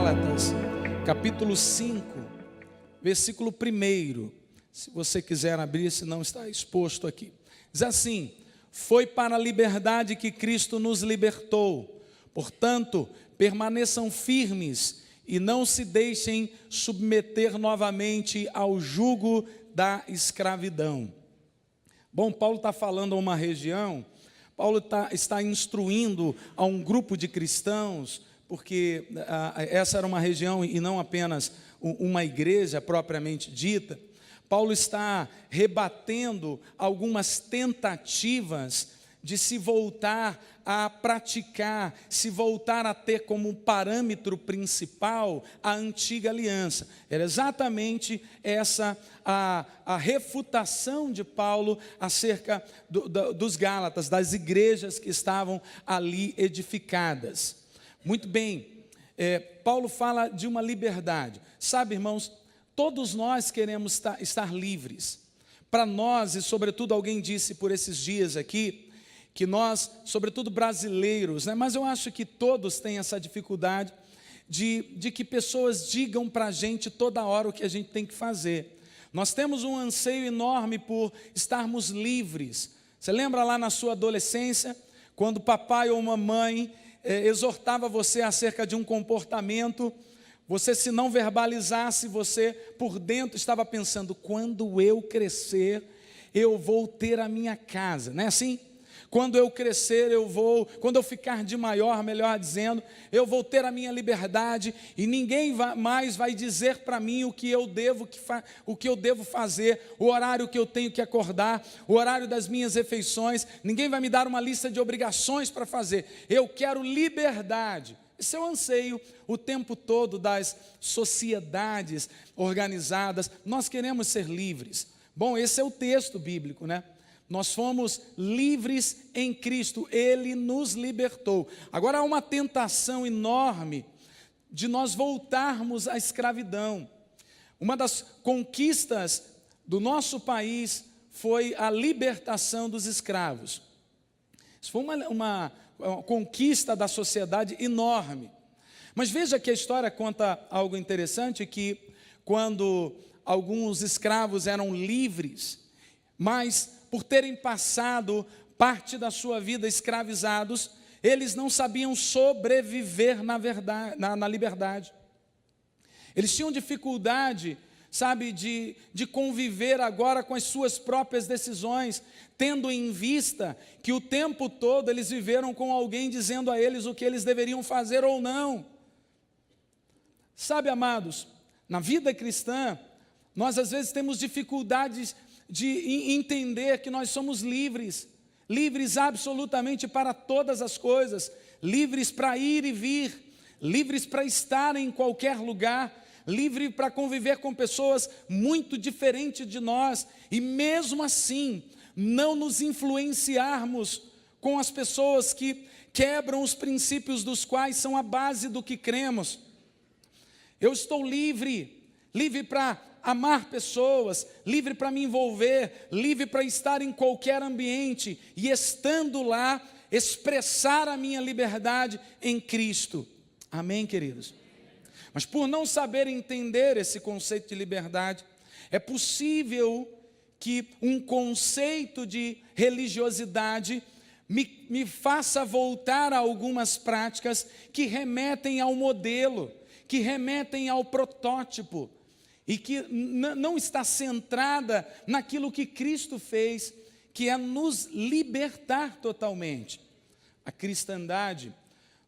Gálatas, capítulo 5, versículo 1. Se você quiser abrir, se não está exposto aqui. Diz assim: foi para a liberdade que Cristo nos libertou. Portanto, permaneçam firmes e não se deixem submeter novamente ao jugo da escravidão. Bom, Paulo está falando a uma região, Paulo está instruindo a um grupo de cristãos, porque essa era uma região e não apenas uma igreja propriamente dita. Paulo está rebatendo algumas tentativas de se voltar a praticar, se voltar a ter como parâmetro principal a antiga aliança. Era exatamente essa a refutação de Paulo acerca dos Gálatas, das igrejas que estavam ali edificadas. Muito bem, Paulo fala de uma liberdade. Sabe, irmãos, todos nós queremos estar livres. Para nós, e sobretudo alguém disse por esses dias aqui, que nós, sobretudo brasileiros, mas eu acho que todos têm essa dificuldade de que pessoas digam para a gente toda hora o que a gente tem que fazer. Nós temos um anseio enorme por estarmos livres. Você lembra lá na sua adolescência, quando papai ou mamãe exortava você acerca de um comportamento, você, se não verbalizasse, você por dentro estava pensando: quando eu crescer, eu vou ter a minha casa, não é assim? Quando eu crescer, quando eu ficar de maior, melhor dizendo, eu vou ter a minha liberdade e ninguém mais vai dizer para mim o que eu devo fazer, o horário que eu tenho que acordar, o horário das minhas refeições, ninguém vai me dar uma lista de obrigações para fazer. Eu quero liberdade. Esse é o anseio o tempo todo das sociedades organizadas. Nós queremos ser livres. Bom, esse é o texto bíblico, né? Nós fomos livres em Cristo, Ele nos libertou. Agora há uma tentação enorme de nós voltarmos à escravidão. Uma das conquistas do nosso país foi a libertação dos escravos. Isso foi uma conquista da sociedade enorme. Mas veja que a história conta algo interessante, que quando alguns escravos eram livres, mas por terem passado parte da sua vida escravizados, eles não sabiam sobreviver na liberdade. Eles tinham dificuldade, sabe, de conviver agora com as suas próprias decisões, tendo em vista que o tempo todo eles viveram com alguém dizendo a eles o que eles deveriam fazer ou não. Sabe, amados, na vida cristã, nós às vezes temos dificuldades de entender que nós somos livres absolutamente para todas as coisas, livres para ir e vir, livres para estar em qualquer lugar, livre para conviver com pessoas muito diferentes de nós, e mesmo assim, não nos influenciarmos com as pessoas que quebram os princípios dos quais são a base do que cremos. Eu estou livre para amar pessoas, livre para me envolver, livre para estar em qualquer ambiente e, estando lá, expressar a minha liberdade em Cristo. Amém, queridos? Mas por não saber entender esse conceito de liberdade, é possível que um conceito de religiosidade me faça voltar a algumas práticas que remetem ao modelo, que remetem ao protótipo, e que não está centrada naquilo que Cristo fez, que é nos libertar totalmente. A cristandade,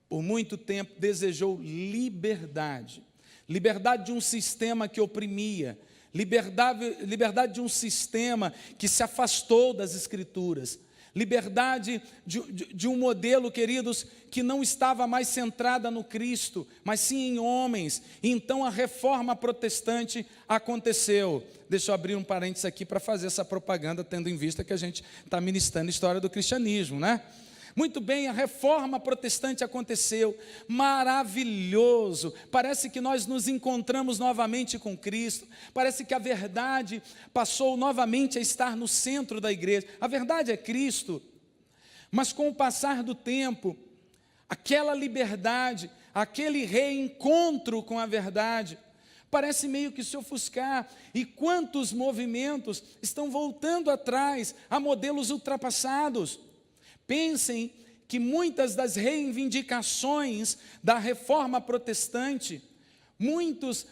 por muito tempo, desejou liberdade. Liberdade de um sistema que oprimia, liberdade de um sistema que se afastou das Escrituras, liberdade de um modelo, queridos, que não estava mais centrada no Cristo, mas sim em homens. E então a reforma protestante aconteceu. Deixa eu abrir um parênteses aqui para fazer essa propaganda, tendo em vista que a gente está ministrando a história do cristianismo, né? Muito bem, a reforma protestante aconteceu, maravilhoso, parece que nós nos encontramos novamente com Cristo, parece que a verdade passou novamente a estar no centro da igreja. A verdade é Cristo, mas com o passar do tempo, aquela liberdade, aquele reencontro com a verdade, parece meio que se ofuscar. E quantos movimentos estão voltando atrás a modelos ultrapassados? Pensem que muitas das reivindicações da reforma protestante, muitos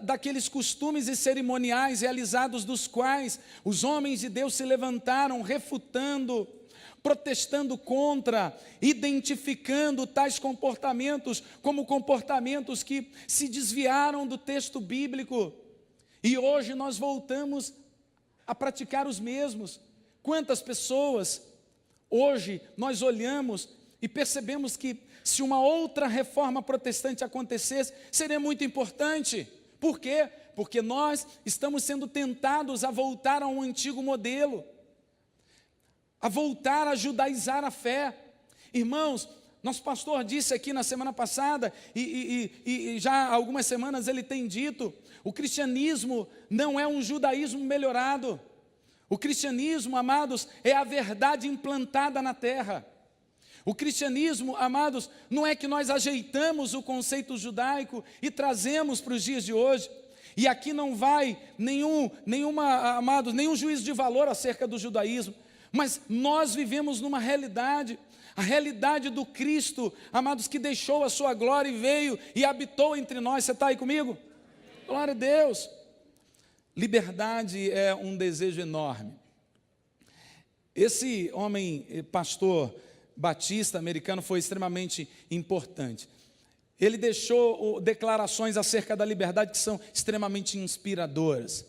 daqueles costumes e cerimoniais realizados dos quais os homens de Deus se levantaram refutando, protestando contra, identificando tais comportamentos como comportamentos que se desviaram do texto bíblico. E hoje nós voltamos a praticar os mesmos. Quantas pessoas hoje nós olhamos e percebemos que se uma outra reforma protestante acontecesse, seria muito importante. Por quê? Porque nós estamos sendo tentados a voltar a um antigo modelo, a voltar a judaizar a fé. Irmãos, nosso pastor disse aqui na semana passada, e já há algumas semanas ele tem dito, o cristianismo não é um judaísmo melhorado. O cristianismo, amados, é a verdade implantada na terra. O cristianismo, amados, não é que nós ajeitamos o conceito judaico e trazemos para os dias de hoje. E aqui não vai nenhum juízo de valor acerca do judaísmo. Mas nós vivemos numa realidade, a realidade do Cristo, amados, que deixou a sua glória e veio e habitou entre nós. Você está aí comigo? Glória a Deus. Liberdade é um desejo enorme. Esse homem, pastor batista americano, foi extremamente importante. Ele deixou declarações acerca da liberdade que são extremamente inspiradoras.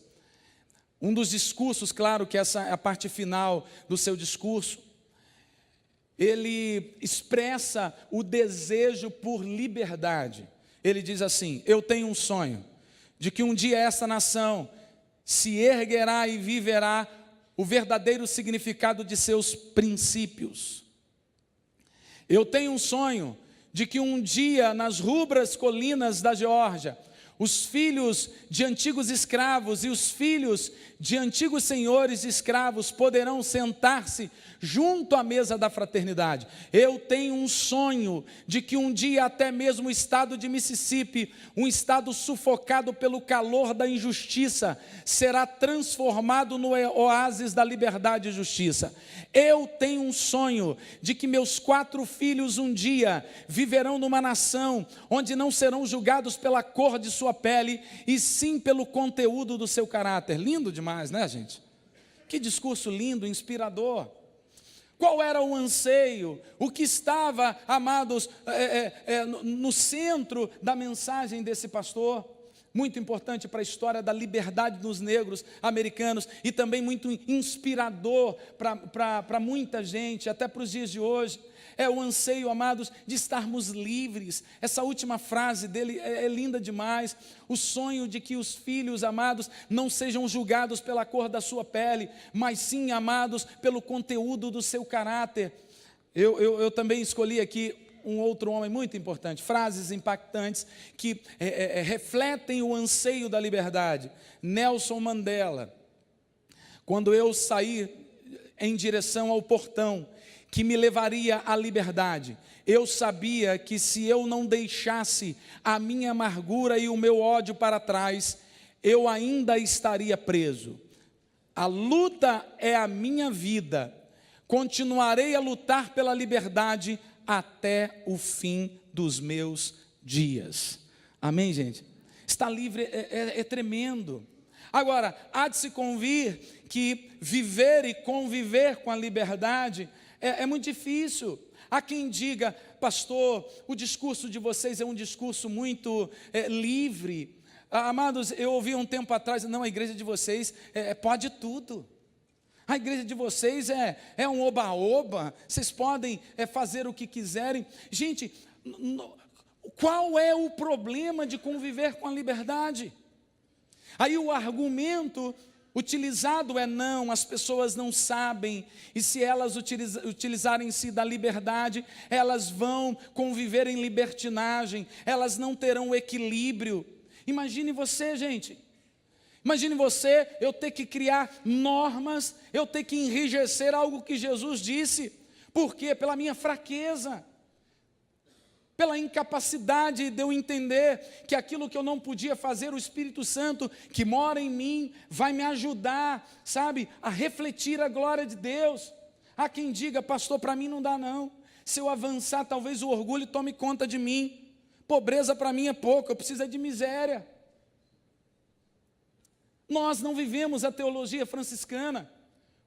Um dos discursos, claro que essa é a parte final do seu discurso, ele expressa o desejo por liberdade. Ele diz assim: eu tenho um sonho de que um dia essa nação se erguerá e viverá o verdadeiro significado de seus princípios. Eu tenho um sonho de que um dia nas rubras colinas da Geórgia, os filhos de antigos escravos e os filhos de antigos senhores escravos poderão sentar-se junto à mesa da fraternidade. Eu tenho um sonho de que um dia até mesmo o estado de Mississippi, um estado sufocado pelo calor da injustiça, será transformado no oásis da liberdade e justiça. Eu tenho um sonho de que meus 4 filhos um dia viverão numa nação onde não serão julgados pela cor de sua pele, e sim pelo conteúdo do seu caráter. Lindo demais, né, gente? Que discurso lindo, inspirador. Qual era o anseio? O que estava, amados, no centro da mensagem desse pastor? Muito importante para a história da liberdade dos negros americanos e também muito inspirador para muita gente, até para os dias de hoje. É o anseio, amados, de estarmos livres. Essa última frase dele é linda demais. O sonho de que os filhos, amados, não sejam julgados pela cor da sua pele, mas sim, amados, pelo conteúdo do seu caráter. Eu também escolhi aqui um outro homem muito importante, frases impactantes que refletem o anseio da liberdade. Nelson Mandela: quando eu saí em direção ao portão que me levaria à liberdade, eu sabia que se eu não deixasse a minha amargura e o meu ódio para trás, eu ainda estaria preso. A luta é a minha vida, continuarei a lutar pela liberdade até o fim dos meus dias. Amém, gente? Estar livre é tremendo. Agora, há de se convir que viver e conviver com a liberdade é muito difícil. Há quem diga: pastor, o discurso de vocês é um discurso muito livre. Amados, eu ouvi um tempo atrás: não, a igreja de vocês pode tudo. A igreja de vocês é um oba-oba, vocês podem fazer o que quiserem. Gente, qual é o problema de conviver com a liberdade? Aí o argumento utilizado não, as pessoas não sabem, e se elas utilizarem-se da liberdade, elas vão conviver em libertinagem, elas não terão equilíbrio. Imagine você, gente, imagine você, eu ter que criar normas, eu ter que enrijecer algo que Jesus disse. Por quê? Pela minha fraqueza. pela incapacidade de eu entender que aquilo que eu não podia fazer, o Espírito Santo que mora em mim vai me ajudar, sabe, a refletir a glória de Deus. Há quem diga: pastor, para mim não dá não, se eu avançar talvez o orgulho tome conta de mim, pobreza para mim é pouco, eu preciso de miséria. Nós não vivemos a teologia franciscana.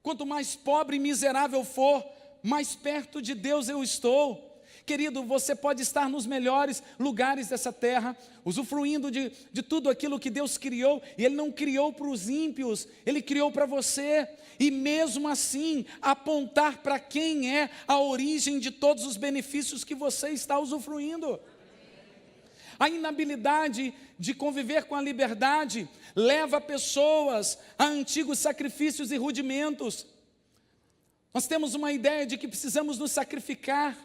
Quanto mais pobre e miserável for, mais perto de Deus eu estou. Querido, você pode estar nos melhores lugares dessa terra, usufruindo de tudo aquilo que Deus criou, e Ele não criou para os ímpios, Ele criou para você, e mesmo assim, apontar para quem é a origem de todos os benefícios que você está usufruindo. A inabilidade de conviver com a liberdade leva pessoas a antigos sacrifícios e rudimentos. Nós temos uma ideia de que precisamos nos sacrificar,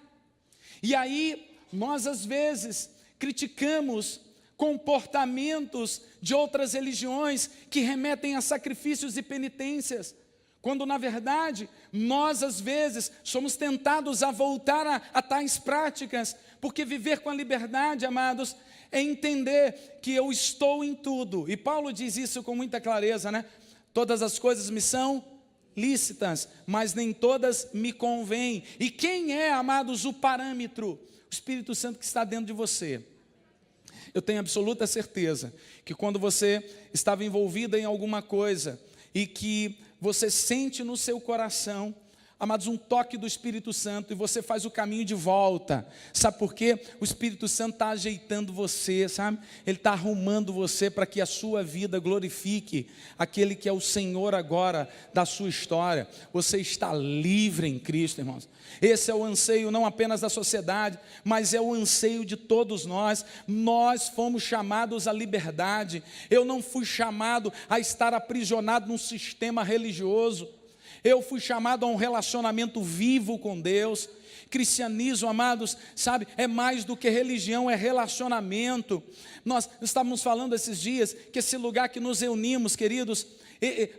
e aí nós às vezes criticamos comportamentos de outras religiões que remetem a sacrifícios e penitências, quando na verdade nós às vezes somos tentados a voltar a tais práticas, porque viver com a liberdade, amados, é entender que eu estou em tudo, e Paulo diz isso com muita clareza, né? Todas as coisas me são lícitas, mas nem todas me convêm. E quem é, amados, o parâmetro? O Espírito Santo que está dentro de você. Eu tenho absoluta certeza que quando você estava envolvida em alguma coisa e que você sente no seu coração, amados, um toque do Espírito Santo, e você faz o caminho de volta. Sabe por quê? O Espírito Santo está ajeitando você, sabe? Ele está arrumando você para que a sua vida glorifique aquele que é o Senhor agora da sua história. Você está livre em Cristo, irmãos. Esse é o anseio não apenas da sociedade, mas é o anseio de todos nós. Nós fomos chamados à liberdade. Eu não fui chamado a estar aprisionado num sistema religioso. Eu fui chamado a um relacionamento vivo com Deus. Cristianismo, amados, sabe, é mais do que religião, é relacionamento. Nós estávamos falando esses dias que esse lugar que nos reunimos, queridos,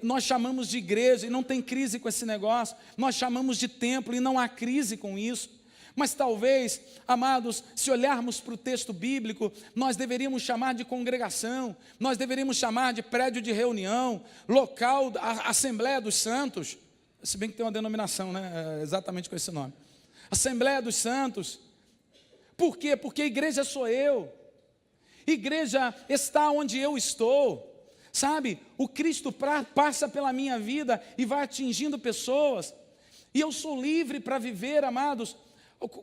nós chamamos de igreja, e não tem crise com esse negócio. Nós chamamos de templo e não há crise com isso. Mas talvez, amados, se olharmos para o texto bíblico, nós deveríamos chamar de congregação, nós deveríamos chamar de prédio de reunião, local, a Assembleia dos Santos. Se bem que tem uma denominação, né? Exatamente com esse nome. Assembleia dos Santos. Por quê? Porque igreja sou eu. Igreja está onde eu estou. Sabe? O Cristo passa pela minha vida e vai atingindo pessoas. E eu sou livre para viver, amados,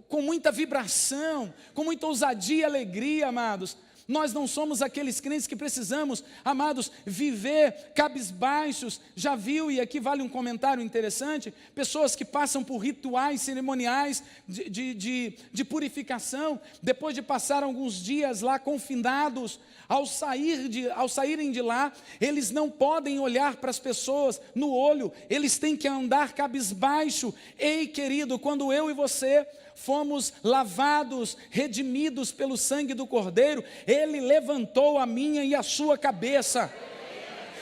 com muita vibração, com muita ousadia e alegria, amados. Nós não somos aqueles crentes que precisamos, amados, viver cabisbaixos. Já viu, e aqui vale um comentário interessante, pessoas que passam por rituais cerimoniais de purificação, depois de passar alguns dias lá confinados, ao saírem de lá, eles não podem olhar para as pessoas no olho, eles têm que andar cabisbaixo. Ei, querido, quando eu e você fomos lavados, redimidos pelo sangue do Cordeiro, Ele levantou a minha e a sua cabeça.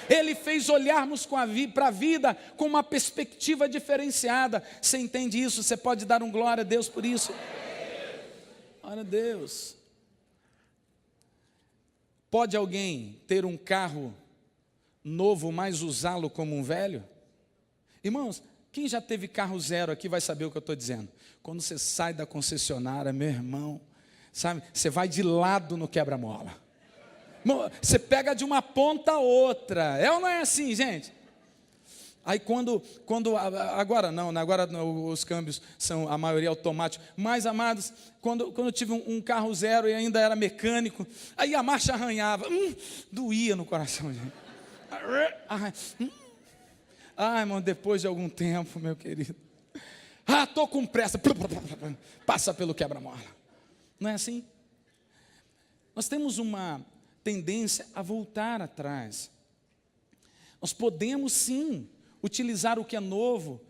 Ele fez olharmos para a vida com uma perspectiva diferenciada. Você entende isso? Você pode dar um glória a Deus por isso? Glória a Deus. Pode alguém ter um carro novo, mas usá-lo como um velho? Irmãos, quem já teve carro zero aqui vai saber o que eu estou dizendo. Quando você sai da concessionária, meu irmão, sabe, você vai de lado no quebra-mola. Você pega de uma ponta a outra. É ou não é assim, gente? Aí agora não, agora os câmbios são a maioria automáticos. Mas, amados, quando eu tive um carro zero e ainda era mecânico, aí a marcha arranhava, doía no coração, gente. Irmão, depois de algum tempo, meu querido, estou com pressa, passa pelo quebra-mola. Não é assim? Nós temos uma tendência a voltar atrás. Nós podemos sim utilizar o que é novo,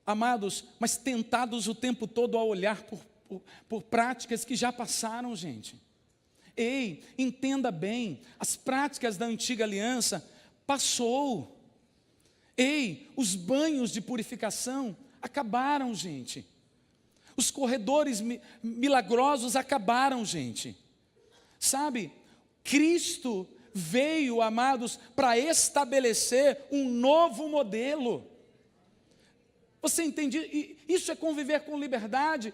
amados, mas tentados o tempo todo a olhar por práticas que já passaram, gente. Ei, entenda bem, as práticas da antiga aliança passou. Ei, os banhos de purificação acabaram, gente. Os corredores milagrosos acabaram, gente. Sabe, Cristo veio, amados, para estabelecer um novo modelo. Você entende? Isso é conviver com liberdade.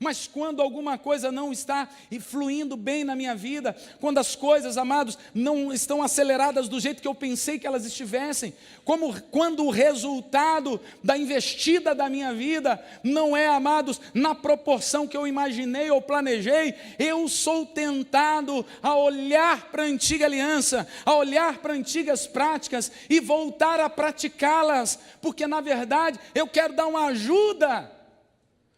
Mas quando alguma coisa não está fluindo bem na minha vida, quando as coisas, amados, não estão aceleradas do jeito que eu pensei que elas estivessem, quando o resultado da investida da minha vida não é, amados, na proporção que eu imaginei ou planejei, eu sou tentado a olhar para a antiga aliança, a olhar para antigas práticas e voltar a praticá-las, porque na verdade eu quero dar uma ajuda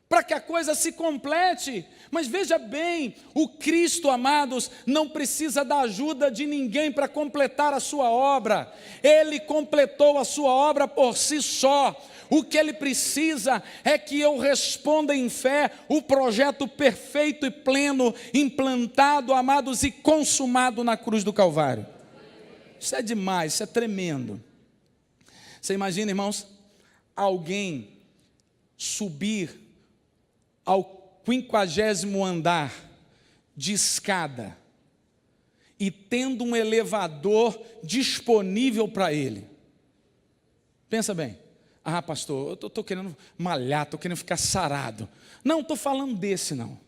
para que a coisa se complete. Mas veja bem, o Cristo, amados, não precisa da ajuda de ninguém para completar a sua obra. Ele completou a sua obra por si só. O que ele precisa é que eu responda em fé o projeto perfeito e pleno, implantado, amados, e consumado na cruz do Calvário. Isso é demais, isso é tremendo. Você imagina, irmãos, alguém subir ao 50º andar de escada e tendo um elevador disponível para ele. Pensa bem. Ah, pastor, eu estou querendo malhar, estou querendo ficar sarado. Não, estou falando desse não.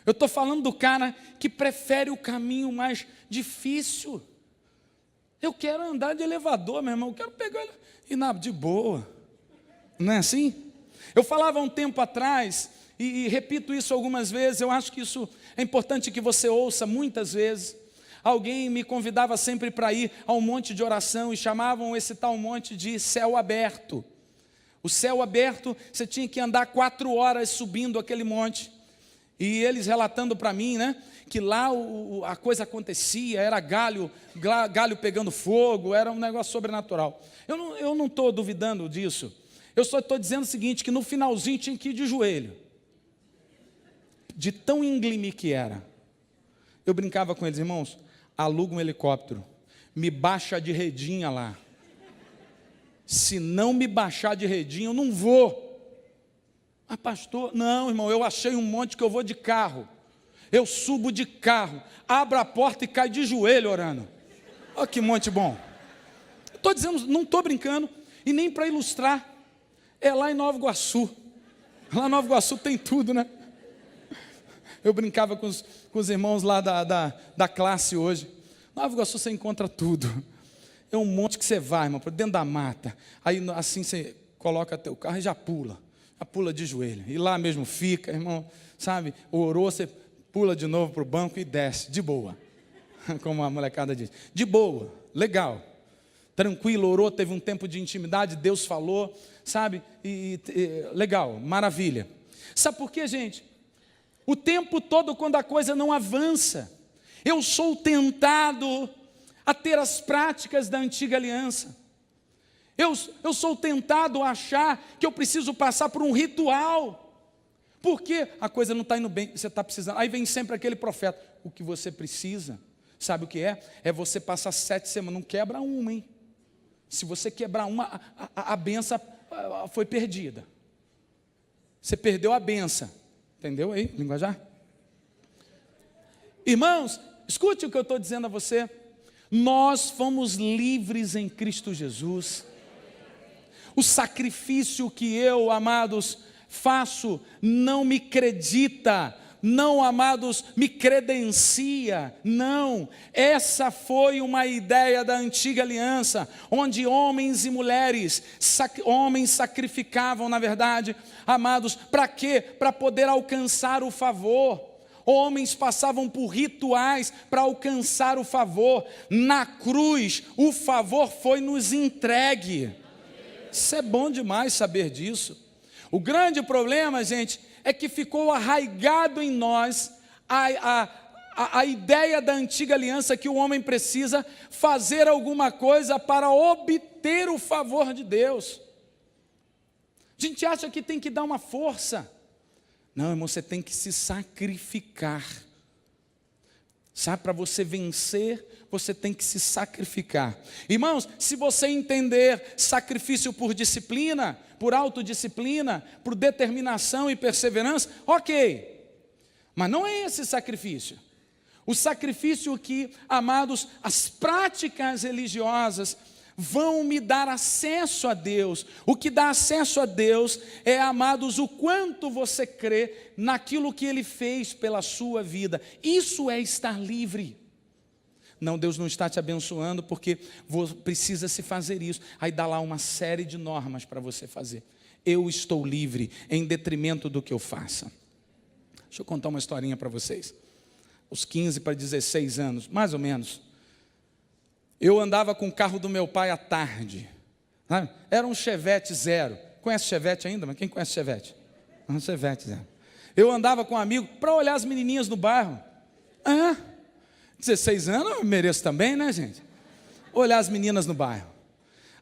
Eu estou falando do cara que prefere o caminho mais difícil. Eu quero andar de elevador, meu irmão, eu quero pegar ele e na de boa. Não é assim? Eu falava um tempo atrás, e repito isso algumas vezes, eu acho que isso é importante que você ouça muitas vezes. Alguém me convidava sempre para ir a um monte de oração e chamavam esse tal monte de céu aberto. O céu aberto, você tinha que andar 4 horas subindo aquele monte. E eles relatando para mim, né, que lá a coisa acontecia, era galho pegando fogo, era um negócio sobrenatural. Eu não estou duvidando disso. Eu só estou dizendo o seguinte, que no finalzinho tinha que ir de joelho. De tão íngreme que era. Eu brincava com eles, irmãos, aluga um helicóptero, me baixa de redinha lá. Se não me baixar de redinha, eu não vou. Ah, pastor, não, irmão, eu achei um monte que eu vou de carro. Eu subo de carro, abro a porta e caio de joelho orando. Olha que monte bom. Estou dizendo, não estou brincando, e nem para ilustrar. É lá em Nova Iguaçu. Lá em Nova Iguaçu tem tudo, né? Eu brincava com os irmãos lá da classe hoje. Nova Iguaçu você encontra tudo. É um monte que você vai, irmão, para dentro da mata. Aí assim você coloca teu carro e já pula de joelho. E lá mesmo fica, irmão, sabe? Orou, você pula de novo para o banco e desce, de boa. Como a molecada diz. De boa, legal. Tranquilo, orou, teve um tempo de intimidade, Deus falou, sabe? Legal, maravilha. Sabe por quê, gente? O tempo todo, quando a coisa não avança, eu sou tentado a ter as práticas da antiga aliança. Eu sou tentado a achar que eu preciso passar por um ritual, porque a coisa não está indo bem, você está precisando. Aí vem sempre aquele profeta, o que você precisa, sabe o que é? É você passar 7 semanas, não quebra uma, hein? Se você quebrar uma, a benção foi perdida. Você perdeu a benção. Entendeu aí, linguajar? Irmãos, escute o que eu estou dizendo a você. Nós fomos livres em Cristo Jesus. O sacrifício que eu, amados, faço não me acredita, não, amados, me credencia, não. Essa foi uma ideia da antiga aliança, onde homens e mulheres, homens sacrificavam, na verdade, amados, para quê? Para poder alcançar o favor. Homens passavam por rituais para alcançar o favor. Na cruz, o favor foi nos entregue. Isso é bom demais saber disso. O grande problema, gente, é que ficou arraigado em nós a ideia da antiga aliança que o homem precisa fazer alguma coisa para obter o favor de Deus. A gente acha que tem que dar uma força. Não, irmão, você tem que se sacrificar. Sabe, para você vencer, você tem que se sacrificar. Irmãos, se você entender sacrifício por disciplina, por autodisciplina, por determinação e perseverança, ok. Mas não é esse sacrifício. O sacrifício que, amados, as práticas religiosas vão me dar acesso a Deus. O que dá acesso a Deus é, amados, o quanto você crê naquilo que Ele fez pela sua vida. Isso é estar livre. Não, Deus não está te abençoando porque precisa se fazer isso. Aí dá lá uma série de normas para você fazer. Eu estou livre em detrimento do que eu faça. Deixa eu contar uma historinha para vocês. Os 15 para 16 anos, mais ou menos. Eu andava com o carro do meu pai à tarde. Sabe? Era um Chevette zero. Conhece Chevette ainda? Mas quem conhece Chevette? Um Chevette zero. Eu andava com um amigo para olhar as menininhas no bairro. 16 anos eu mereço também, né, gente? Olhar as meninas no bairro.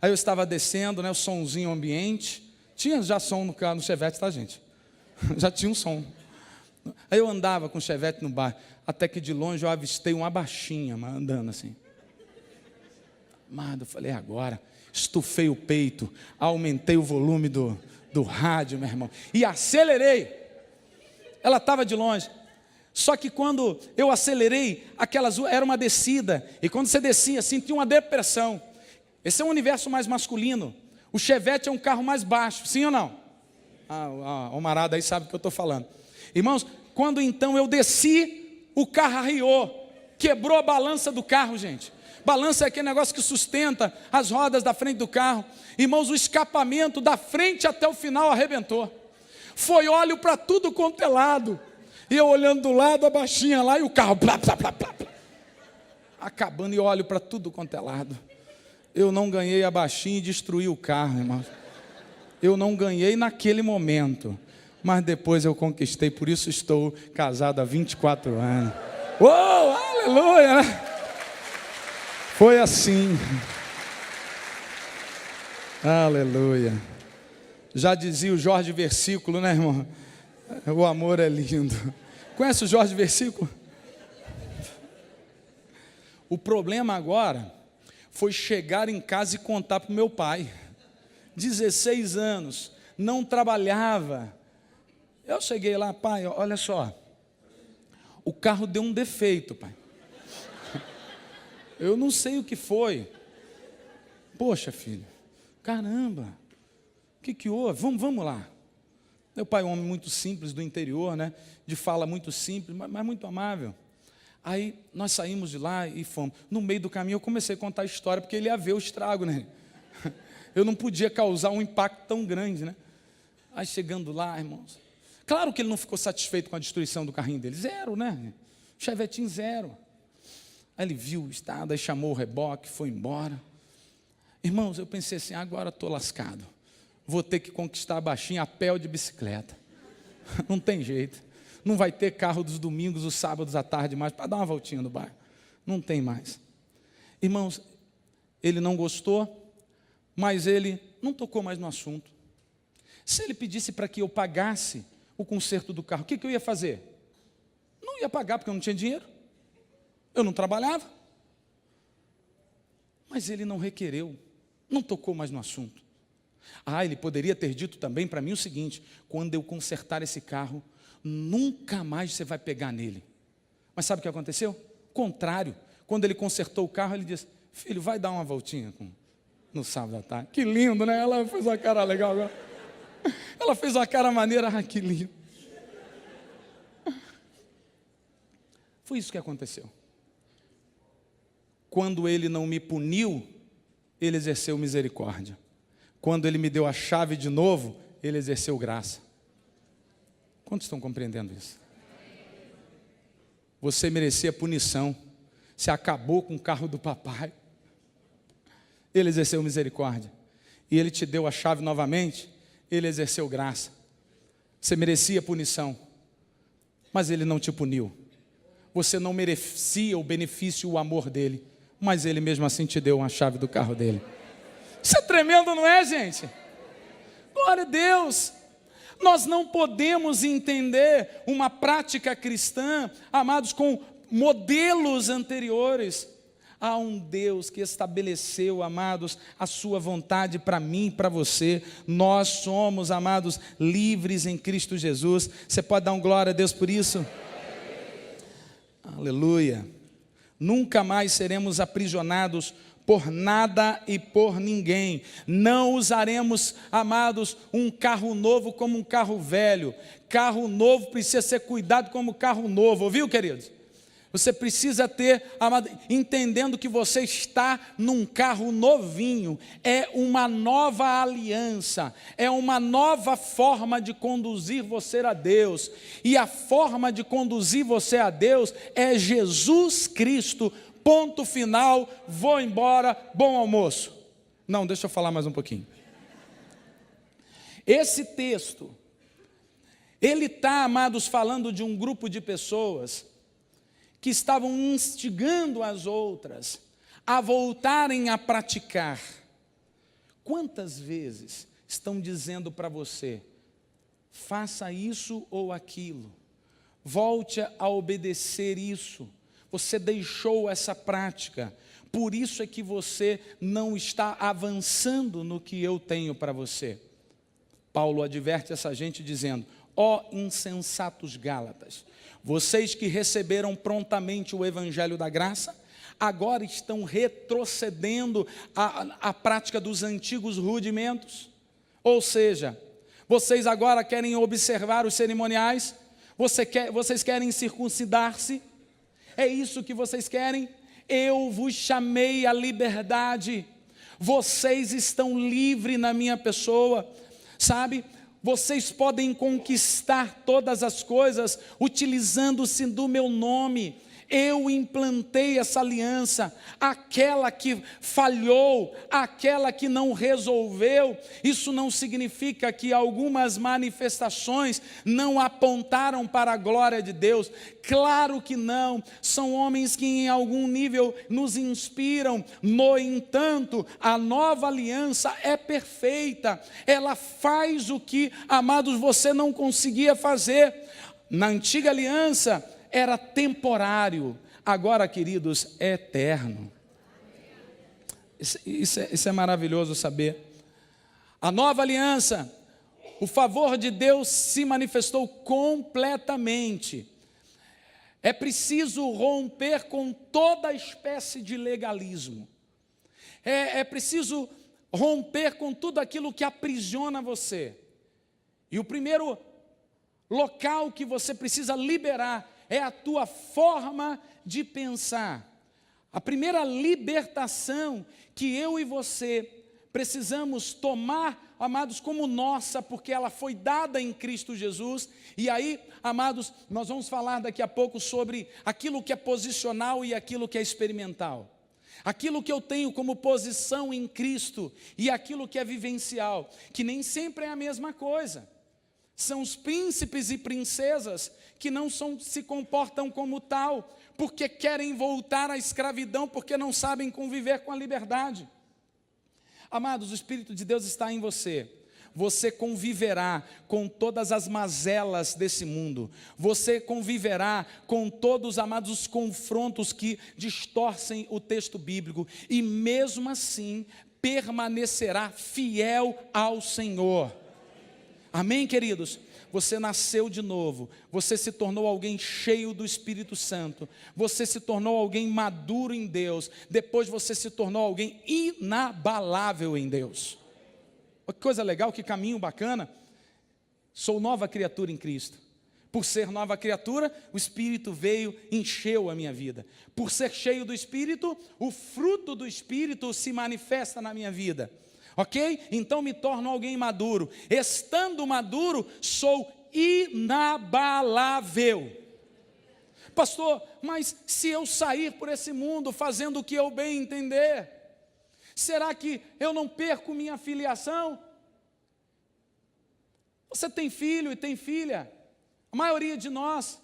Aí eu estava descendo, né, o somzinho ambiente. Tinha já som no carro, no Chevette, tá, gente? Já tinha um som. Aí eu andava com o Chevette no bairro. Até que de longe eu avistei uma baixinha andando assim. Amado, eu falei, agora, estufei o peito, aumentei o volume do rádio, meu irmão, e acelerei. Ela estava de longe. Só que quando eu acelerei, era uma descida, e quando você descia, sentia uma depressão. Esse é um universo mais masculino. O Chevette é um carro mais baixo, sim ou não? O marada aí sabe o que eu estou falando. Irmãos, quando então eu desci, o carro arriou, quebrou a balança do carro, gente. Balança é aquele negócio que sustenta as rodas da frente do carro. Irmãos, o escapamento da frente até o final arrebentou. Foi óleo para tudo quanto é lado. E eu olhando do lado, a baixinha lá e o carro blá, blá, blá, blá, blá, acabando, e óleo para tudo quanto é lado. Eu não ganhei a baixinha e destruí o carro, irmãos. Eu não ganhei naquele momento, mas depois eu conquistei. Por isso estou casado há 24 anos. Uou, aleluia, né? Foi assim. Aleluia. Já dizia o Jorge Versículo, né, irmão? O amor é lindo. Conhece o Jorge Versículo? O problema agora foi chegar em casa e contar para o meu pai. 16 anos, não trabalhava. Eu cheguei lá, pai, olha só. O carro deu um defeito, pai. Eu não sei o que foi. Poxa, filho, caramba, o que houve? Vamos lá. Meu pai é um homem muito simples do interior, né? De fala muito simples, mas muito amável. Aí nós saímos de lá e fomos. No meio do caminho eu comecei a contar a história, porque ele ia ver o estrago, né? Eu não podia causar um impacto tão grande, né? Aí chegando lá, irmãos. Claro que ele não ficou satisfeito com a destruição do carrinho dele. Zero, né? Chevetinho zero. Aí ele viu o estado, aí chamou o reboque, foi embora. Irmãos, eu pensei assim, agora estou lascado. Vou ter que conquistar a baixinha a pé ou de bicicleta. Não tem jeito. Não vai ter carro dos domingos, os sábados à tarde mais, para dar uma voltinha no bairro. Não tem mais. Irmãos, ele não gostou, mas ele não tocou mais no assunto. Se ele pedisse para que eu pagasse o conserto do carro, o que eu ia fazer? Não ia pagar, porque eu não tinha dinheiro. Eu não trabalhava. Mas ele não requereu, não tocou mais no assunto. Ele poderia ter dito também para mim o seguinte: quando eu consertar esse carro, nunca mais você vai pegar nele. Mas sabe o que aconteceu? Contrário, quando ele consertou o carro, ele disse: filho, vai dar uma voltinha no sábado à tarde. Que lindo, né? Ela fez uma cara legal agora. Ela fez uma cara maneira, que lindo. Foi isso que aconteceu. Quando ele não me puniu, ele exerceu misericórdia. Quando ele me deu a chave de novo, ele exerceu graça. Quantos estão compreendendo isso? Você merecia punição. Você acabou com o carro do papai. Ele exerceu misericórdia. E ele te deu a chave novamente, ele exerceu graça. Você merecia punição, mas ele não te puniu. Você não merecia o benefício e o amor dele, mas ele mesmo assim te deu a chave do carro dele. Isso é tremendo, não é, gente? Glória a Deus. Nós não podemos entender uma prática cristã, amados, com modelos anteriores. Há um Deus que estabeleceu, amados, a sua vontade para mim e para você. Nós somos, amados, livres em Cristo Jesus. Você pode dar um glória a Deus por isso? Aleluia. Nunca mais seremos aprisionados por nada e por ninguém. Não usaremos, amados, um carro novo como um carro velho. Carro novo precisa ser cuidado como carro novo, ouviu, queridos? Você precisa ter, amado, entendendo que você está num carro novinho, é uma nova aliança, é uma nova forma de conduzir você a Deus, e a forma de conduzir você a Deus é Jesus Cristo, ponto final, vou embora, bom almoço. Não, deixa eu falar mais um pouquinho. Esse texto, ele está, amados, falando de um grupo de pessoas que estavam instigando as outras a voltarem a praticar. Quantas vezes estão dizendo para você, faça isso ou aquilo, volte a obedecer isso, você deixou essa prática, por isso é que você não está avançando no que eu tenho para você. Paulo adverte essa gente dizendo, ó insensatos Gálatas, vocês que receberam prontamente o evangelho da graça, agora estão retrocedendo à prática dos antigos rudimentos. Ou seja, vocês agora querem observar os cerimoniais, vocês querem circuncidar-se, é isso que vocês querem? Eu vos chamei à liberdade, vocês estão livres na minha pessoa, sabe? Vocês podem conquistar todas as coisas utilizando-se do meu nome. Eu implantei essa aliança, aquela que falhou, aquela que não resolveu. Isso não significa que algumas manifestações não apontaram para a glória de Deus. Claro que não, são homens que em algum nível nos inspiram. No entanto, a nova aliança é perfeita, ela faz o que, amados, você não conseguia fazer. Na antiga aliança, era temporário, agora, queridos, é eterno. Isso é maravilhoso saber. A nova aliança, o favor de Deus se manifestou completamente. É preciso romper com toda espécie de legalismo. É preciso romper com tudo aquilo que aprisiona você. E o primeiro local que você precisa liberar é a tua forma de pensar. A primeira libertação que eu e você precisamos tomar, amados, como nossa, porque ela foi dada em Cristo Jesus. E aí, amados, nós vamos falar daqui a pouco sobre aquilo que é posicional e aquilo que é experimental. Aquilo que eu tenho como posição em Cristo e aquilo que é vivencial, que nem sempre é a mesma coisa. São os príncipes e princesas que não se comportam como tal, porque querem voltar à escravidão, porque não sabem conviver com a liberdade. Amados, o Espírito de Deus está em você. Você conviverá com todas as mazelas desse mundo. Você conviverá com todos, amados, os confrontos que distorcem o texto bíblico. E mesmo assim, permanecerá fiel ao Senhor. Amém, queridos? Você nasceu de novo, você se tornou alguém cheio do Espírito Santo, você se tornou alguém maduro em Deus, depois você se tornou alguém inabalável em Deus. Que coisa legal, que caminho bacana. Sou nova criatura em Cristo. Por ser nova criatura, o Espírito veio, encheu a minha vida. Por ser cheio do Espírito, o fruto do Espírito se manifesta na minha vida. Ok? Então me torno alguém maduro. Estando maduro, sou inabalável. Pastor, mas se eu sair por esse mundo fazendo o que eu bem entender, será que eu não perco minha filiação? Você tem filho e tem filha. A maioria de nós,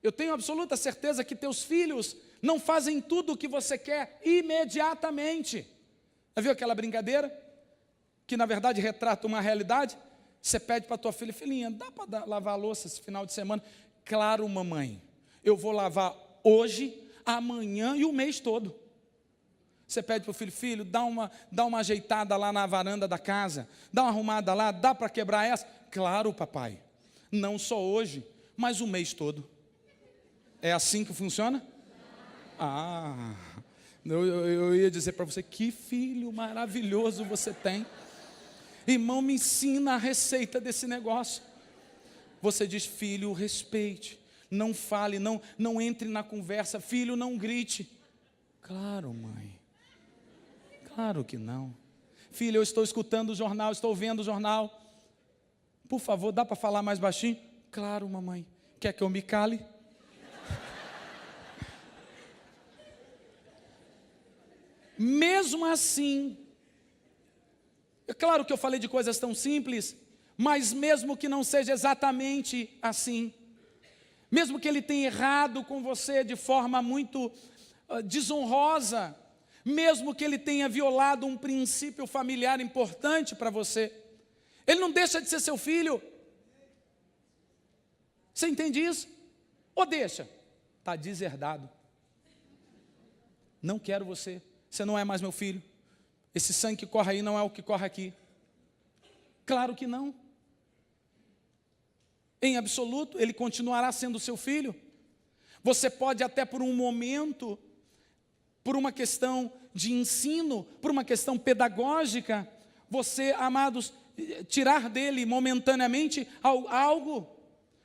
eu tenho absoluta certeza que teus filhos não fazem tudo o que você quer imediatamente. Já viu aquela brincadeira? Que na verdade retrata uma realidade? Você pede para a tua filha, filhinha, dá para lavar a louça esse final de semana? Claro, mamãe, eu vou lavar hoje, amanhã e o mês todo. Você pede para o filho, filho, dá uma ajeitada lá na varanda da casa, dá uma arrumada lá, dá para quebrar essa? Claro, papai, não só hoje, mas o mês todo. É assim que funciona? Eu ia dizer para você, que filho maravilhoso você tem. Irmão, me ensina a receita desse negócio. Você diz, filho, respeite, não fale, não entre na conversa, filho, não grite. Claro, mãe. Claro que não. Filho, eu estou escutando o jornal, estou vendo o jornal. Por favor, dá para falar mais baixinho? Claro, mamãe. Quer que eu me cale? Mesmo assim, é claro que eu falei de coisas tão simples, mas mesmo que não seja exatamente assim, mesmo que ele tenha errado com você de forma muito desonrosa, mesmo que ele tenha violado um princípio familiar importante para você, ele não deixa de ser seu filho. Você entende isso? Ou deixa? Está deserdado. Não quero você. Você não é mais meu filho. Esse sangue que corre aí não é o que corre aqui. Claro que não. Em absoluto, ele continuará sendo seu filho. Você pode até por um momento, por uma questão de ensino, por uma questão pedagógica, você, amados, tirar dele momentaneamente algo.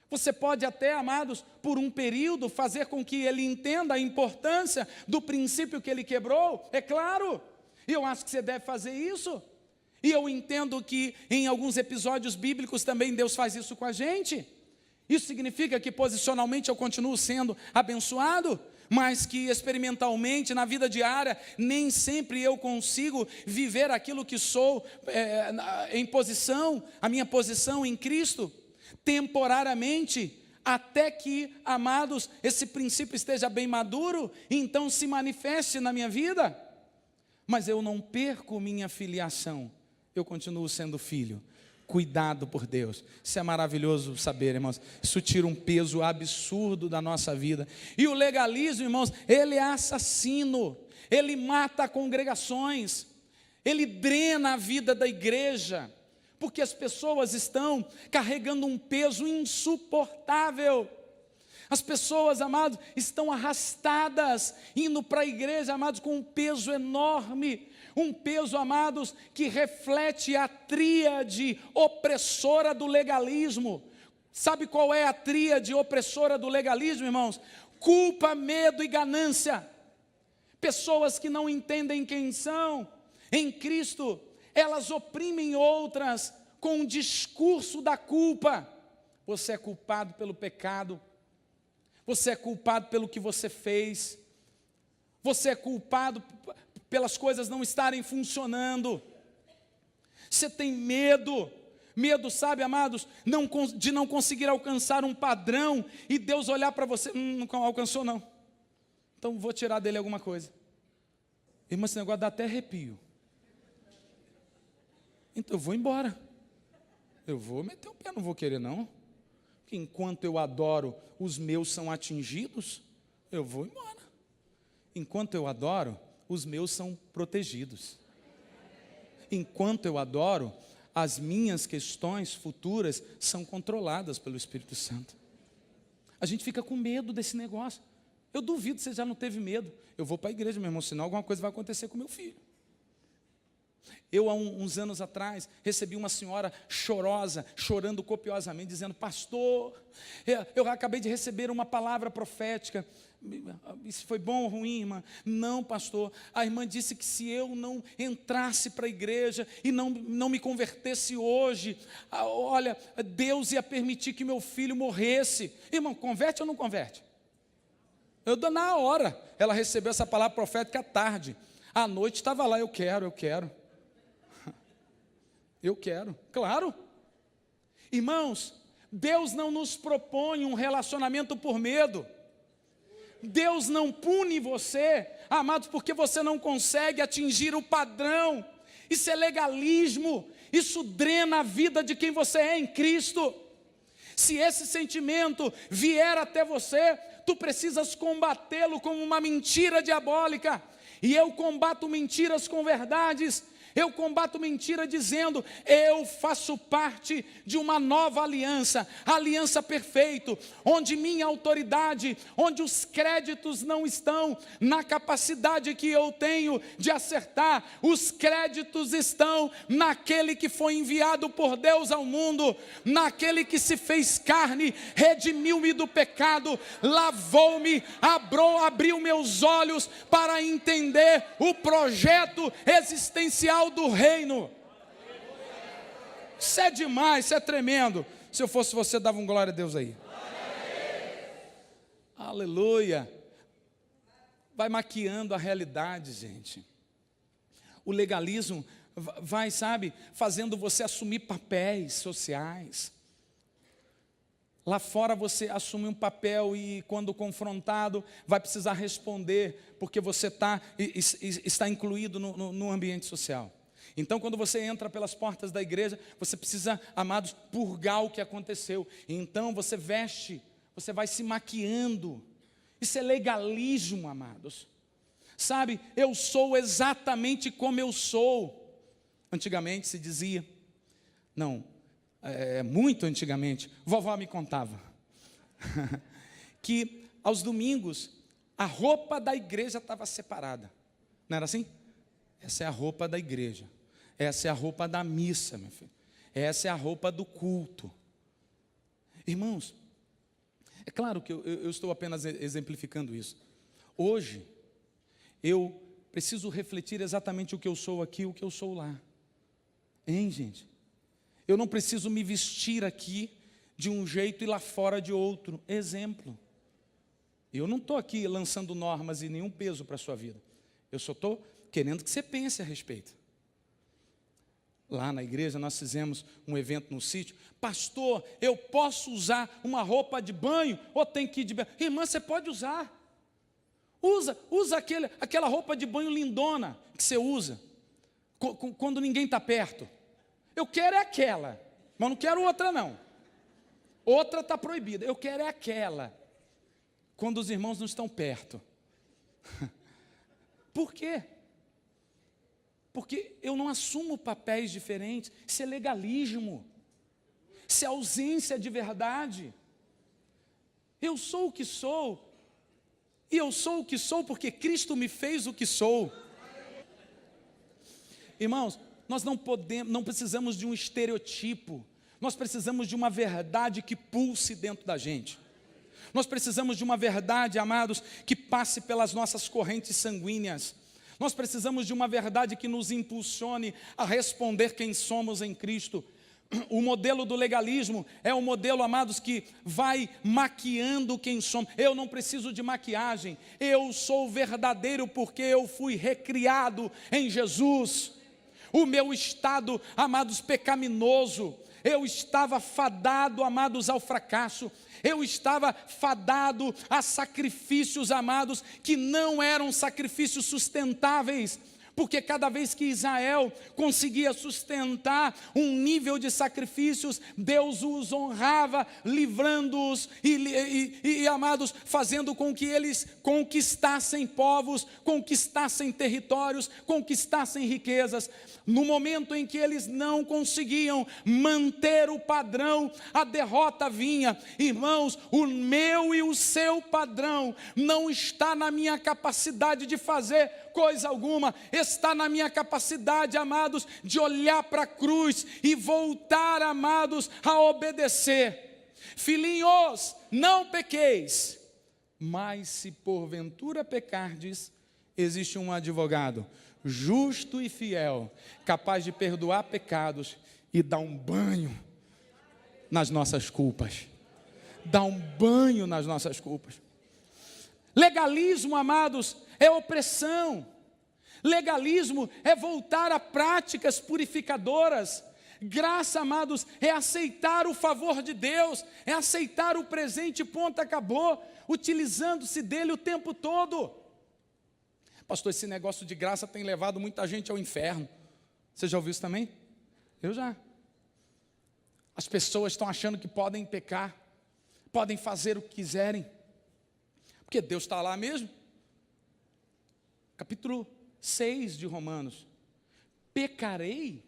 Você pode até, amados, por um período, fazer com que ele entenda a importância do princípio que ele quebrou, é claro. E eu acho que você deve fazer isso. E eu entendo que em alguns episódios bíblicos também Deus faz isso com a gente. Isso significa que posicionalmente eu continuo sendo abençoado, mas que experimentalmente, na vida diária, nem sempre eu consigo viver aquilo que sou em posição, a minha posição em Cristo, temporariamente, até que, amados, esse princípio esteja bem maduro, e então se manifeste na minha vida. Mas eu não perco minha filiação, eu continuo sendo filho, cuidado por Deus. Isso é maravilhoso saber, irmãos. Isso tira um peso absurdo da nossa vida. E o legalismo, irmãos, ele é assassino, ele mata congregações, ele drena a vida da igreja, porque as pessoas estão carregando um peso insuportável. As pessoas, amados, estão arrastadas, indo para a igreja, amados, com um peso enorme. Um peso, amados, que reflete a tríade opressora do legalismo. Sabe qual é a tríade opressora do legalismo, irmãos? Culpa, medo e ganância. Pessoas que não entendem quem são em Cristo, elas oprimem outras com o discurso da culpa. Você é culpado pelo pecado. Você é culpado pelo que você fez. Você é culpado pelas coisas não estarem funcionando. Você tem medo, sabe, amados, de não conseguir alcançar um padrão, e Deus olhar para você, não alcançou não, então vou tirar dele alguma coisa. Irmã, esse negócio dá até arrepio. Então eu vou embora, eu vou meter o pé, não vou querer não, porque enquanto eu adoro, os meus são atingidos, eu vou embora. Enquanto eu adoro, os meus são protegidos. Enquanto eu adoro, as minhas questões futuras são controladas pelo Espírito Santo. A gente fica com medo desse negócio. Eu duvido que você já não teve medo. Eu vou para a igreja, meu irmão, senão alguma coisa vai acontecer com meu filho. Eu, há uns anos atrás, recebi uma senhora chorosa, chorando copiosamente, dizendo: pastor, eu acabei de receber uma palavra profética. Isso foi bom ou ruim, irmã? Não, pastor, a irmã disse que se eu não entrasse para a igreja e não me convertesse hoje, olha, Deus ia permitir que meu filho morresse. Irmão, converte ou não converte? Eu dou na hora. Ela recebeu essa palavra profética à tarde. À noite estava lá, eu quero, claro. Irmãos, Deus não nos propõe um relacionamento por medo. Deus não pune você, amados, porque você não consegue atingir o padrão. Isso é legalismo, isso drena a vida de quem você é em Cristo. Se esse sentimento vier até você, tu precisas combatê-lo como uma mentira diabólica. E eu combato mentiras com verdades. Eu combato mentira dizendo, eu faço parte de uma nova aliança, a aliança perfeita, onde minha autoridade, onde os créditos não estão na capacidade que eu tenho de acertar, os créditos estão naquele que foi enviado por Deus ao mundo, naquele que se fez carne, redimiu-me do pecado, lavou-me, abriu meus olhos para entender o projeto existencial do reino. Isso é demais, isso é tremendo. Se eu fosse você, dava um glória a Deus aí. Aleluia. Vai maquiando a realidade, gente. O legalismo vai, sabe, fazendo você assumir papéis sociais. Lá fora você assume um papel e quando confrontado vai precisar responder, porque você está incluído no ambiente social. Então quando você entra pelas portas da igreja, você precisa, amados, purgar o que aconteceu. Então você veste, você vai se maquiando. Isso é legalismo, amados. Sabe, eu sou exatamente como eu sou. Antigamente se dizia, muito antigamente, vovó me contava, que aos domingos a roupa da igreja estava separada. Não era assim? Essa é a roupa da igreja. Essa é a roupa da missa, meu filho. Essa é a roupa do culto. Irmãos, é claro que eu estou apenas exemplificando isso. Hoje, eu preciso refletir exatamente o que eu sou aqui e o que eu sou lá. Hein, gente? Eu não preciso me vestir aqui de um jeito e lá fora de outro. Exemplo. Eu não estou aqui lançando normas e nenhum peso para a sua vida. Eu só estou querendo que você pense a respeito. Lá na igreja nós fizemos um evento no sítio. Pastor, eu posso usar uma roupa de banho ou tem que ir de banho? Irmã, você pode usar. Usa aquela roupa de banho lindona que você usa quando ninguém está perto. Eu quero é aquela, mas não quero outra não. Outra está proibida, eu quero é aquela. Quando os irmãos não estão perto. Por quê? Porque eu não assumo papéis diferentes. Isso é legalismo. Isso é ausência de verdade. Eu sou o que sou. E eu sou o que sou porque Cristo me fez o que sou. Irmãos, nós não precisamos de um estereotipo. Nós precisamos de uma verdade que pulse dentro da gente. Nós precisamos de uma verdade, amados, que passe pelas nossas correntes sanguíneas. Nós precisamos de uma verdade que nos impulsione a responder quem somos em Cristo. O modelo do legalismo é um modelo, amados, que vai maquiando quem somos. Eu não preciso de maquiagem. Eu sou verdadeiro porque eu fui recriado em Jesus. O meu estado, amados, pecaminoso, eu estava fadado, amados, ao fracasso, eu estava fadado a sacrifícios, amados, que não eram sacrifícios sustentáveis, porque cada vez que Israel conseguia sustentar um nível de sacrifícios, Deus os honrava, livrando-os e amados, fazendo com que eles conquistassem povos, conquistassem territórios, conquistassem riquezas. No momento em que eles não conseguiam manter o padrão, a derrota vinha. Irmãos, o meu e o seu padrão não está na minha capacidade de fazer coisa alguma, está na minha capacidade, amados, de olhar para a cruz e voltar, amados, a obedecer. Filhinhos, não pequeis, mas se porventura pecardes, existe um advogado justo e fiel, capaz de perdoar pecados e dar um banho nas nossas culpas. Dar um banho nas nossas culpas. Legalismo, amados, é opressão. Legalismo é voltar a práticas purificadoras. Graça, amados, é aceitar o favor de Deus, é aceitar o presente, ponto, acabou, utilizando-se dele o tempo todo. Pastor, esse negócio de graça tem levado muita gente ao inferno. Você já ouviu isso também? Eu já. As pessoas estão achando que podem pecar, podem fazer o que quiserem, porque Deus está lá mesmo. Capítulo 6 de Romanos: pecarei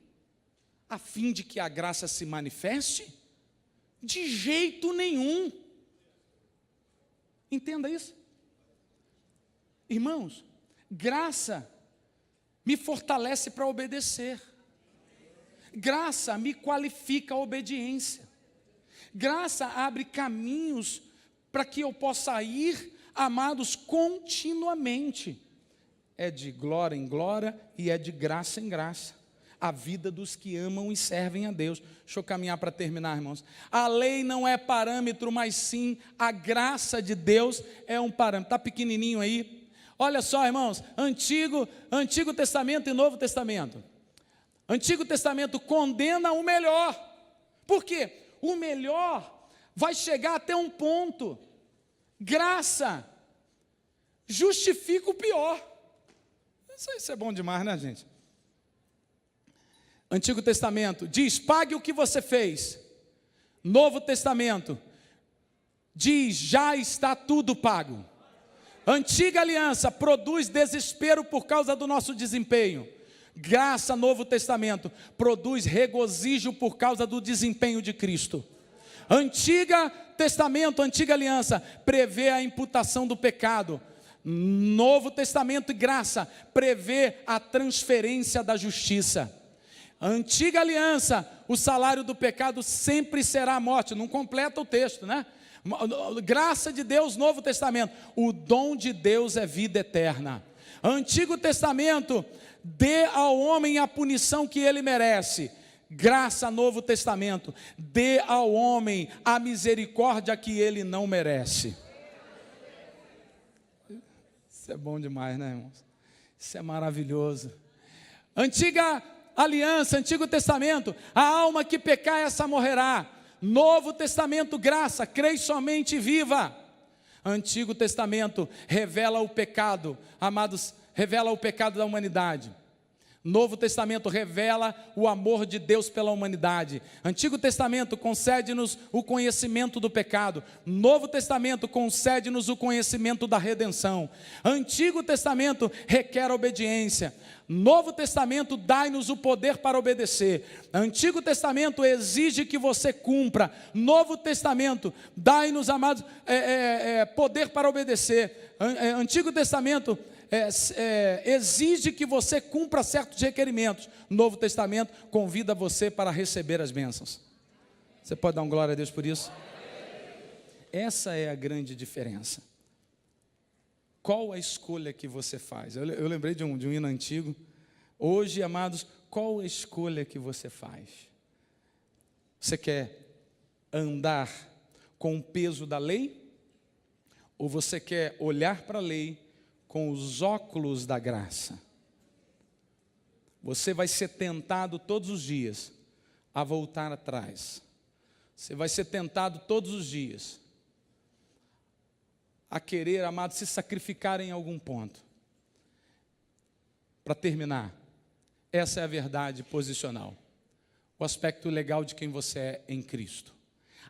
a fim de que a graça se manifeste? De jeito nenhum. Entenda isso. Irmãos, graça me fortalece para obedecer. Graça me qualifica a obediência. Graça abre caminhos para que eu possa ir, amados, continuamente. É de glória em glória e é de graça em graça. A vida dos que amam e servem a Deus. Deixa eu caminhar para terminar, irmãos. A lei não é parâmetro, mas sim a graça de Deus é um parâmetro. Está pequenininho aí? Olha só, irmãos, Antigo Testamento e Novo Testamento. Antigo Testamento condena o melhor. Por quê? O melhor vai chegar até um ponto. Graça justifica o pior. Isso é bom demais, né, gente? Antigo Testamento diz: pague o que você fez. Novo Testamento diz: já está tudo pago. Antiga aliança produz desespero por causa do nosso desempenho. Graça, Novo Testamento, produz regozijo por causa do desempenho de Cristo. Antigo Testamento, antiga aliança, prevê a imputação do pecado. Novo Testamento e graça prevê a transferência da justiça. Antiga aliança, o salário do pecado sempre será a morte. Não completa o texto, né? Graça de Deus, Novo Testamento, o dom de Deus é vida eterna. Antigo Testamento, dê ao homem a punição que ele merece. Graça, Novo Testamento, dê ao homem a misericórdia que ele não merece. Isso é bom demais, né, irmãos? Isso é maravilhoso. Antiga aliança, Antigo Testamento, a alma que pecar, essa morrerá. Novo Testamento, graça, crê somente e viva. Antigo Testamento revela o pecado, amados, revela o pecado da humanidade. Novo Testamento revela o amor de Deus pela humanidade. Antigo Testamento concede-nos o conhecimento do pecado. Novo Testamento concede-nos o conhecimento da redenção. Antigo Testamento requer obediência. Novo Testamento dai-nos o poder para obedecer. Antigo Testamento exige que você cumpra. Novo Testamento dai-nos, amados, poder para obedecer. Antigo Testamento exige que você cumpra certos requerimentos. Novo Testamento convida você para receber as bênçãos. Você pode dar um glória a Deus por isso? Essa é a grande diferença. Qual a escolha que você faz? Eu lembrei de um hino antigo. Hoje, amados, qual a escolha que você faz? Você quer andar com o peso da lei? Ou você quer olhar para a lei com os óculos da graça? Você vai ser tentado todos os dias a voltar atrás. Você vai ser tentado todos os dias a querer, amado, se sacrificar em algum ponto. Para terminar, essa é a verdade posicional. O aspecto legal de quem você é em Cristo.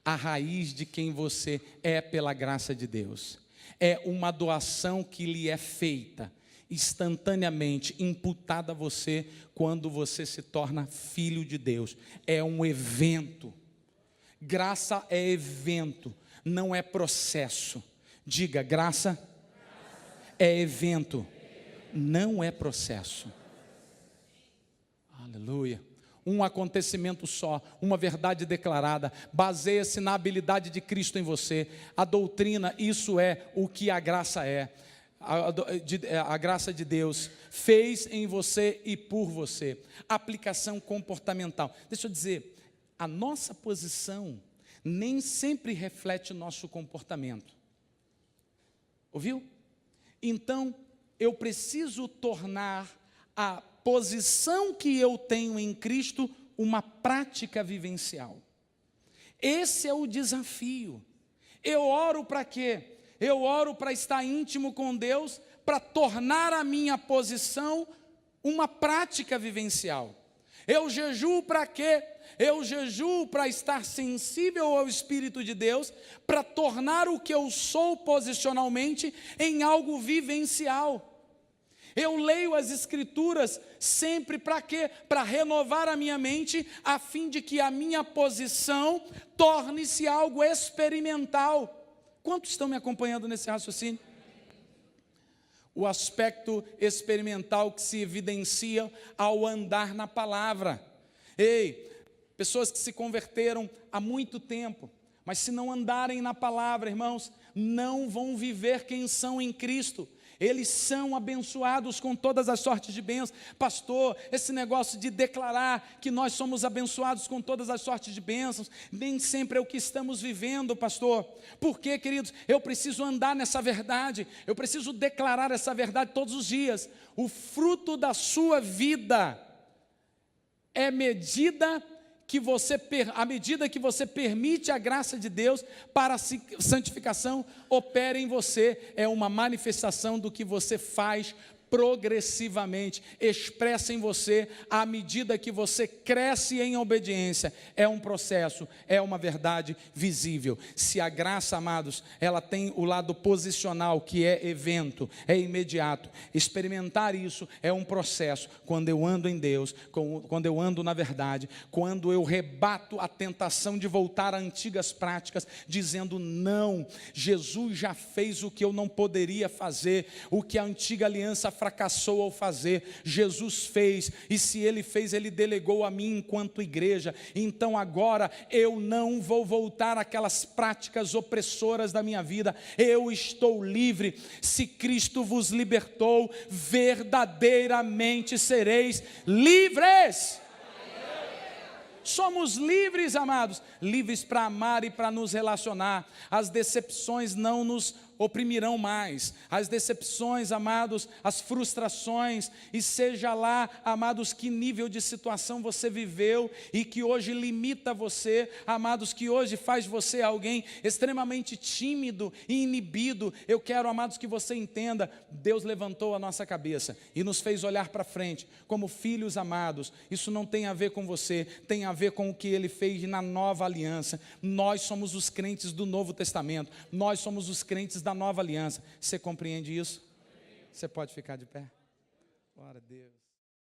A raiz de quem você é pela graça de Deus. É uma doação que lhe é feita instantaneamente, imputada a você quando você se torna filho de Deus. É um evento. Graça é evento, não é processo. Diga, graça é evento, não é processo. Aleluia. Um acontecimento só, uma verdade declarada, baseia-se na habilidade de Cristo em você. A doutrina, isso é o que a graça é. A graça de Deus fez em você e por você. Aplicação comportamental. Deixa eu dizer, a nossa posição nem sempre reflete o nosso comportamento. Ouviu? Então, eu preciso tornar a posição que eu tenho em Cristo uma prática vivencial. Esse é o desafio. Eu oro para quê? Eu oro para estar íntimo com Deus, para tornar a minha posição uma prática vivencial. Eu jejuo para quê? Eu jejuo para estar sensível ao Espírito de Deus, para tornar o que eu sou posicionalmente em algo vivencial. Eu leio as Escrituras sempre para quê? Para renovar a minha mente, a fim de que a minha posição torne-se algo experimental. Quantos estão me acompanhando nesse raciocínio? O aspecto experimental que se evidencia ao andar na palavra. Ei, pessoas que se converteram há muito tempo, mas se não andarem na palavra, irmãos, não vão viver quem são em Cristo. Eles são abençoados com todas as sortes de bênçãos. Pastor, esse negócio de declarar que nós somos abençoados com todas as sortes de bênçãos, nem sempre é o que estamos vivendo, pastor. Por quê, queridos? Eu preciso andar nessa verdade, eu preciso declarar essa verdade todos os dias. O fruto da sua vida é à medida que você permite a graça de Deus para a santificação opere em você, é uma manifestação do que você faz progressivamente, expressa em você, à medida que você cresce em obediência, é um processo, é uma verdade visível. Se a graça, amados, ela tem o lado posicional, que é evento, é imediato, experimentar isso é um processo, quando eu ando em Deus, quando eu ando na verdade, quando eu rebato a tentação de voltar a antigas práticas, dizendo não, Jesus já fez o que eu não poderia fazer, o que a antiga aliança fracassou ao fazer, Jesus fez, e se Ele fez, Ele delegou a mim enquanto igreja, então agora eu não vou voltar àquelas práticas opressoras da minha vida, eu estou livre, se Cristo vos libertou, verdadeiramente sereis livres. Somos livres, amados, livres para amar e para nos relacionar. As decepções não nos oprimirão mais, as decepções, amados, as frustrações, e seja lá, amados, que nível de situação você viveu, e que hoje limita você, amados, que hoje faz você alguém extremamente tímido e inibido, eu quero, amados, que você entenda, Deus levantou a nossa cabeça, e nos fez olhar para frente, como filhos amados. Isso não tem a ver com você, tem a ver com o que Ele fez na nova aliança. Nós somos os crentes do Novo Testamento, nós somos os crentes da nova aliança. Você compreende isso? Você pode ficar de pé? Glória a Deus.